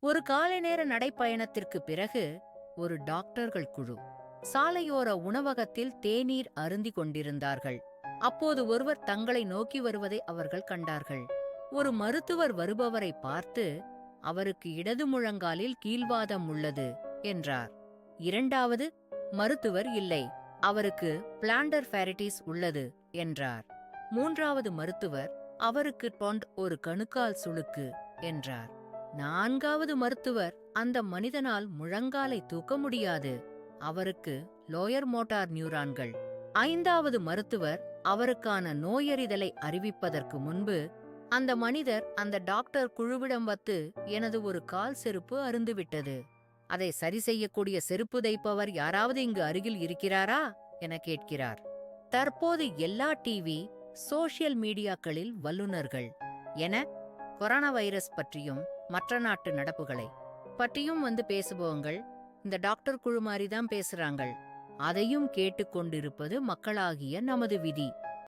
ஒரு காலை நேர நடைப்பயணத்திற்கு பிறகு ஒரு டாக்டர்கள் குழு சாலையோர உணவகத்தில் தேநீர் அருந்திக் கொண்டிருந்தார்கள். அப்போது ஒருவர் தங்களை நோக்கி வருவதை அவர்கள் கண்டார்கள். ஒரு மருத்துவர் வருபவரை பார்த்து, அவருக்கு இடது முழங்காலில் கீழ்வாதம் உள்ளது என்றார். இரண்டாவது மருத்துவர், இல்லை, அவருக்கு பிளாண்டர் ஃபேரிட்டிஸ் உள்ளது என்றார். மூன்றாவது மருத்துவர், அவருக்கு ஒரு கணுக்கால் சுளுக்கு என்றார். நான்காவது மருத்துவர், அந்த மனிதனால் முழங்காலை தூக்க முடியாது, அவருக்கு லோயர் மோட்டார் நியூரான்கள். ஐந்தாவது மருத்துவர் அவருக்கான நோயறிதலை அறிவிப்பதற்கு முன்பு அந்த மனிதர் அந்த டாக்டர் குழுவிடம் வந்து, எனது ஒரு கால் செருப்பு அருந்துவிட்டது, அதை சரி செய்யக்கூடிய செருப்பு தைப்பவர் யாராவது இங்கு அருகில் இருக்கிறாரா என கேட்கிறார். தற்போது எல்லா டிவி, சோஷியல் மீடியாக்களில் வல்லுநர்கள் என கொரோனா வைரஸ் பற்றியும் மற்ற நாட்டு நடப்புகளை பற்றியும் வந்து பேசுபவங்கள் இந்த டாக்டர் குழு மாதிரிதான் பேசுறாங்கள். அதையும் கேட்டுக்கொண்டிருப்பது மக்களாகிய நமது விதி.